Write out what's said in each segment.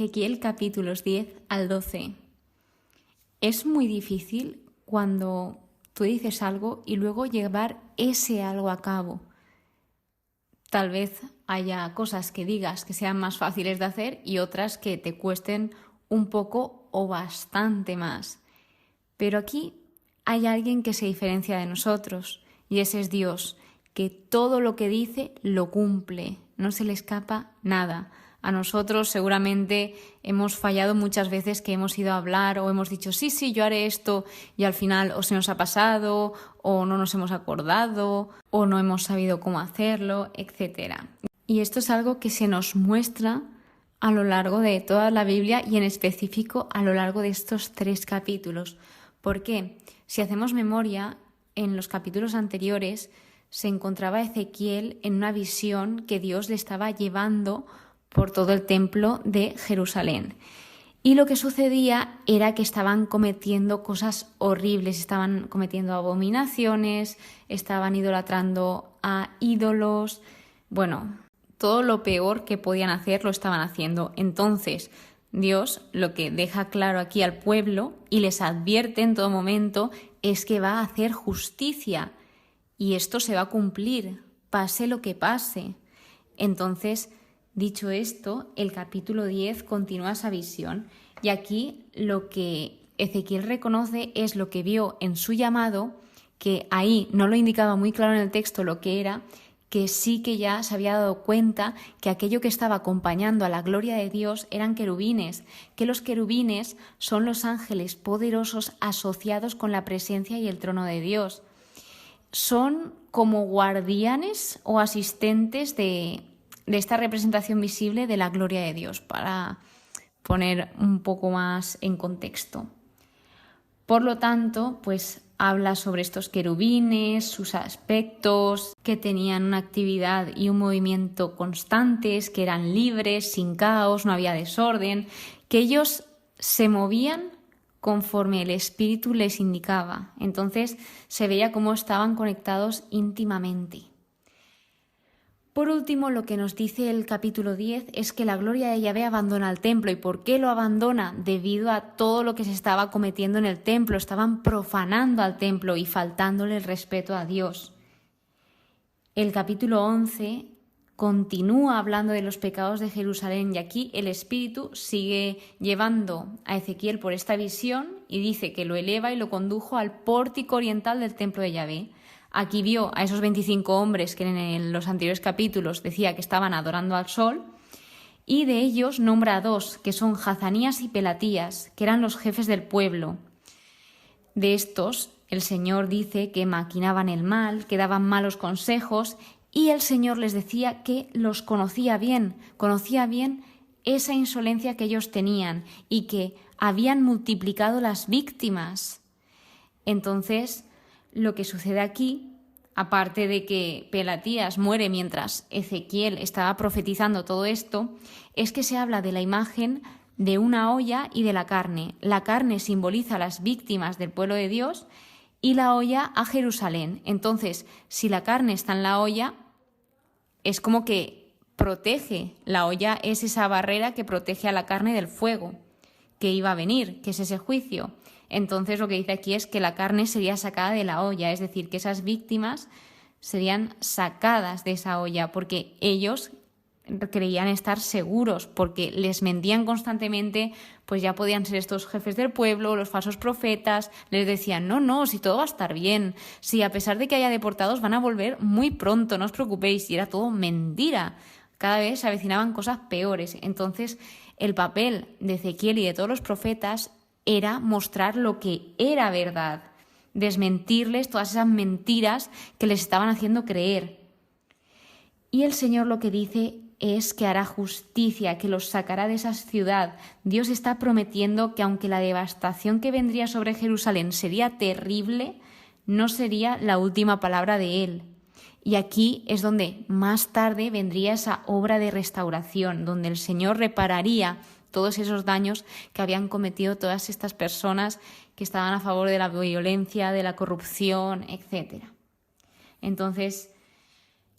Ezequiel capítulos 10 al 12. Es muy difícil cuando tú dices algo y luego llevar ese algo a cabo. Tal vez haya cosas que digas que sean más fáciles de hacer y otras que te cuesten un poco o bastante más. Pero aquí hay alguien que se diferencia de nosotros y ese es Dios, que todo lo que dice lo cumple, no se le escapa nada. A nosotros seguramente hemos fallado muchas veces que hemos ido a hablar o hemos dicho sí, yo haré esto y al final o se nos ha pasado o no nos hemos acordado o no hemos sabido cómo hacerlo, etc. Y esto es algo que se nos muestra a lo largo de toda la Biblia y en específico a lo largo de estos 3 capítulos. ¿Por qué? Si hacemos memoria, en los capítulos anteriores se encontraba Ezequiel en una visión que Dios le estaba llevando por todo el templo de Jerusalén. Y lo que sucedía era que estaban cometiendo cosas horribles, estaban cometiendo abominaciones, estaban idolatrando a ídolos, todo lo peor que podían hacer lo estaban haciendo. Entonces, Dios lo que deja claro aquí al pueblo y les advierte en todo momento es que va a hacer justicia y esto se va a cumplir, pase lo que pase. Entonces, dicho esto, el capítulo 10 continúa esa visión y aquí lo que Ezequiel reconoce es lo que vio en su llamado, que ahí no lo indicaba muy claro en el texto lo que era, que sí que ya se había dado cuenta que aquello que estaba acompañando a la gloria de Dios eran querubines, que los querubines son los ángeles poderosos asociados con la presencia y el trono de Dios. Son como guardianes o asistentes de esta representación visible de la gloria de Dios, para poner un poco más en contexto. Por lo tanto, pues habla sobre estos querubines, sus aspectos, que tenían una actividad y un movimiento constantes, que eran libres, sin caos, no había desorden, que ellos se movían conforme el Espíritu les indicaba. Entonces se veía cómo estaban conectados íntimamente. Por último, lo que nos dice el capítulo 10 es que la gloria de Yahvé abandona el templo. ¿Y por qué lo abandona? Debido a todo lo que se estaba cometiendo en el templo. Estaban profanando al templo y faltándole el respeto a Dios. El capítulo 11 continúa hablando de los pecados de Jerusalén y aquí el Espíritu sigue llevando a Ezequiel por esta visión y dice que lo eleva y lo condujo al pórtico oriental del templo de Yahvé. Aquí vio a esos 25 hombres que en los anteriores capítulos decía que estaban adorando al sol y de ellos nombra a 2, que son Hazanías y Pelatías, que eran los jefes del pueblo. De estos, el Señor dice que maquinaban el mal, que daban malos consejos y el Señor les decía que los conocía bien esa insolencia que ellos tenían y que habían multiplicado las víctimas. Entonces, lo que sucede aquí, aparte de que Pelatías muere mientras Ezequiel estaba profetizando todo esto, es que se habla de la imagen de una olla y de la carne. La carne simboliza a las víctimas del pueblo de Dios y la olla a Jerusalén. Entonces, si la carne está en la olla, es como que protege. La olla es esa barrera que protege a la carne del fuego que iba a venir, que es ese juicio. Entonces lo que dice aquí es que la carne sería sacada de la olla, es decir, que esas víctimas serían sacadas de esa olla porque ellos creían estar seguros, porque les mentían constantemente, pues ya podían ser estos jefes del pueblo, los falsos profetas, les decían, no, si todo va a estar bien, si a pesar de que haya deportados van a volver muy pronto, no os preocupéis, y era todo mentira. Cada vez se avecinaban cosas peores. Entonces el papel de Ezequiel y de todos los profetas era mostrar lo que era verdad, desmentirles todas esas mentiras que les estaban haciendo creer. Y el Señor lo que dice es que hará justicia, que los sacará de esa ciudad. Dios está prometiendo que aunque la devastación que vendría sobre Jerusalén sería terrible, no sería la última palabra de Él. Y aquí es donde más tarde vendría esa obra de restauración, donde el Señor repararía todos esos daños que habían cometido todas estas personas que estaban a favor de la violencia, de la corrupción, etc. Entonces,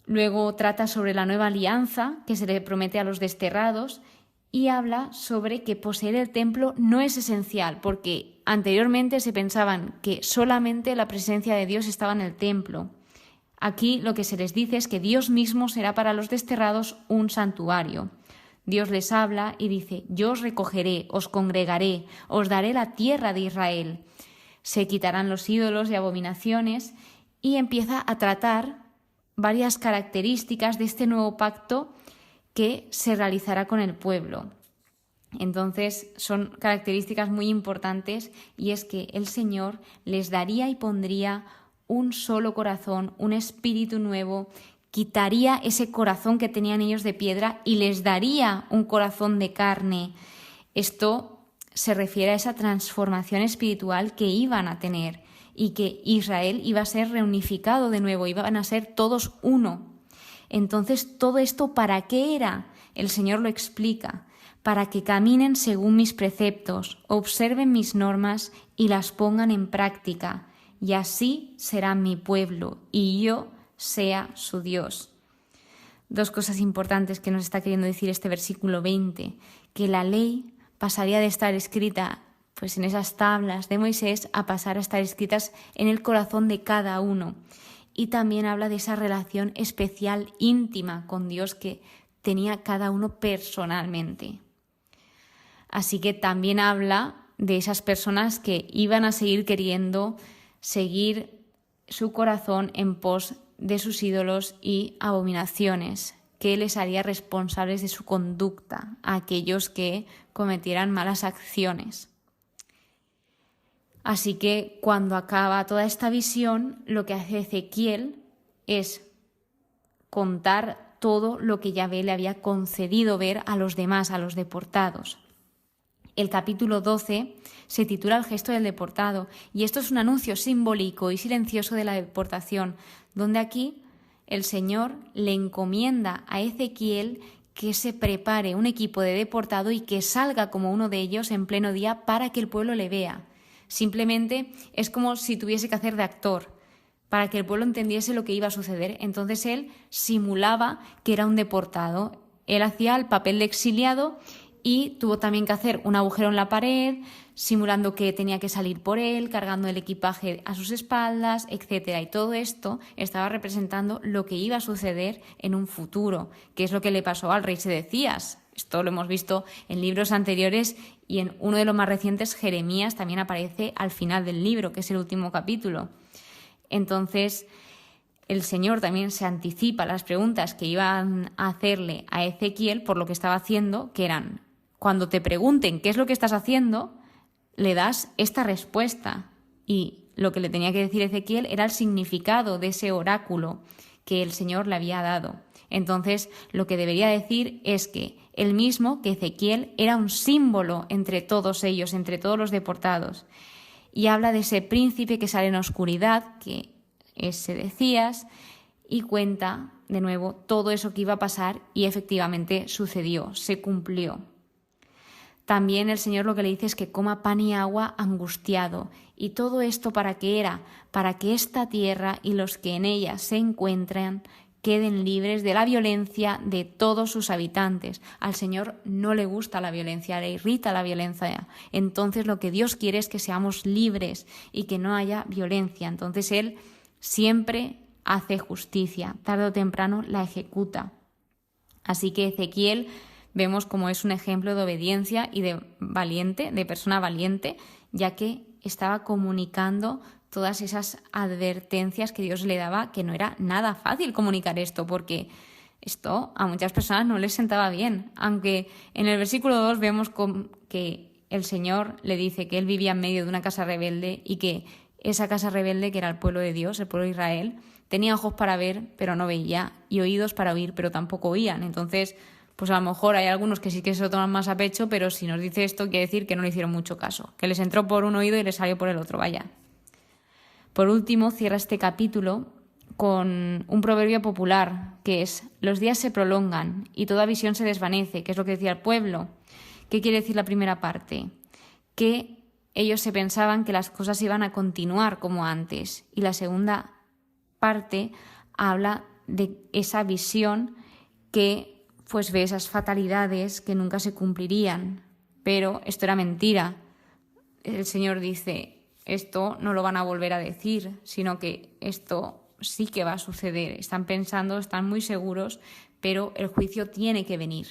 luego trata sobre la nueva alianza que se le promete a los desterrados y habla sobre que poseer el templo no es esencial, porque anteriormente se pensaban que solamente la presencia de Dios estaba en el templo. Aquí lo que se les dice es que Dios mismo será para los desterrados un santuario. Dios les habla y dice: yo os recogeré, os congregaré, os daré la tierra de Israel. Se quitarán los ídolos y abominaciones, y empieza a tratar varias características de este nuevo pacto que se realizará con el pueblo. Entonces son características muy importantes, y es que el Señor les daría y pondría un solo corazón, un espíritu nuevo, quitaría ese corazón que tenían ellos de piedra y les daría un corazón de carne. Esto se refiere a esa transformación espiritual que iban a tener y que Israel iba a ser reunificado de nuevo, iban a ser todos uno. Entonces, ¿todo esto para qué era? El Señor lo explica: para que caminen según mis preceptos, observen mis normas y las pongan en práctica, y así serán mi pueblo y yo sea su Dios. Dos cosas importantes que nos está queriendo decir este versículo 20, que la ley pasaría de estar escrita pues en esas tablas de Moisés a pasar a estar escritas en el corazón de cada uno. Y también habla de esa relación especial, íntima con Dios que tenía cada uno personalmente. Así que también habla de esas personas que iban a seguir queriendo seguir su corazón en pos de sus ídolos y abominaciones, que les haría responsables de su conducta a aquellos que cometieran malas acciones. Así que cuando acaba toda esta visión, lo que hace Ezequiel es contar todo lo que Yahvé le había concedido ver a los demás, a los deportados. El capítulo 12 se titula El gesto del deportado, y esto es un anuncio simbólico y silencioso de la deportación, donde aquí el Señor le encomienda a Ezequiel que se prepare un equipo de deportado y que salga como uno de ellos en pleno día para que el pueblo le vea. Simplemente es como si tuviese que hacer de actor, para que el pueblo entendiese lo que iba a suceder. Entonces él simulaba que era un deportado. Él hacía el papel de exiliado y tuvo también que hacer un agujero en la pared, simulando que tenía que salir por él, cargando el equipaje a sus espaldas, etc. Y todo esto estaba representando lo que iba a suceder en un futuro, que es lo que le pasó al rey Sedecías. Esto lo hemos visto en libros anteriores, y en uno de los más recientes, Jeremías, también aparece al final del libro, que es el último capítulo. Entonces, el Señor también se anticipa a las preguntas que iban a hacerle a Ezequiel por lo que estaba haciendo, que eran: cuando te pregunten qué es lo que estás haciendo, le das esta respuesta. Y lo que le tenía que decir Ezequiel era el significado de ese oráculo que el Señor le había dado. Entonces, lo que debería decir es que él mismo, que Ezequiel, era un símbolo entre todos ellos, entre todos los deportados. Y habla de ese príncipe que sale en oscuridad, que es Sedecías, y cuenta de nuevo todo eso que iba a pasar, y efectivamente sucedió, se cumplió. También el Señor lo que le dice es que coma pan y agua angustiado. ¿Y todo esto para qué era? Para que esta tierra y los que en ella se encuentran queden libres de la violencia de todos sus habitantes. Al Señor no le gusta la violencia, le irrita la violencia. Entonces lo que Dios quiere es que seamos libres y que no haya violencia. Entonces Él siempre hace justicia, tarde o temprano la ejecuta. Así que Ezequiel vemos como es un ejemplo de obediencia y de valiente, de persona valiente, ya que estaba comunicando todas esas advertencias que Dios le daba, que no era nada fácil comunicar esto, porque esto a muchas personas no les sentaba bien. Aunque en el versículo 2 vemos que el Señor le dice que él vivía en medio de una casa rebelde, y que esa casa rebelde, que era el pueblo de Dios, el pueblo de Israel, tenía ojos para ver, pero no veía, y oídos para oír, pero tampoco oían. Entonces, pues a lo mejor hay algunos que sí que se lo toman más a pecho, pero si nos dice esto quiere decir que no le hicieron mucho caso, que les entró por un oído y les salió por el otro, vaya. Por último, cierra este capítulo con un proverbio popular, que es: los días se prolongan y toda visión se desvanece, que es lo que decía el pueblo. ¿Qué quiere decir la primera parte? Que ellos se pensaban que las cosas iban a continuar como antes, y la segunda parte habla de esa visión que pues ve esas fatalidades que nunca se cumplirían. Pero esto era mentira. El Señor dice, esto no lo van a volver a decir, sino que esto sí que va a suceder. Están pensando, están muy seguros, pero el juicio tiene que venir,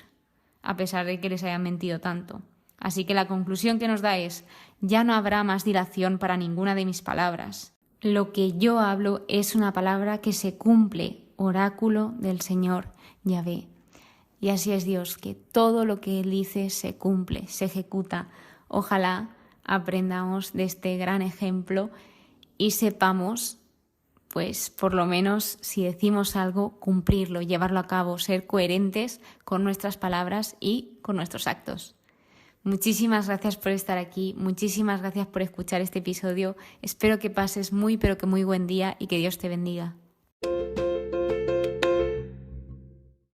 a pesar de que les hayan mentido tanto. Así que la conclusión que nos da es, ya no habrá más dilación para ninguna de mis palabras. Lo que yo hablo es una palabra que se cumple, oráculo del Señor Yahvé. Y así es Dios, que todo lo que Él dice se cumple, se ejecuta. Ojalá aprendamos de este gran ejemplo y sepamos, pues por lo menos si decimos algo, cumplirlo, llevarlo a cabo, ser coherentes con nuestras palabras y con nuestros actos. Muchísimas gracias por estar aquí, muchísimas gracias por escuchar este episodio. Espero que pases muy pero que muy buen día y que Dios te bendiga.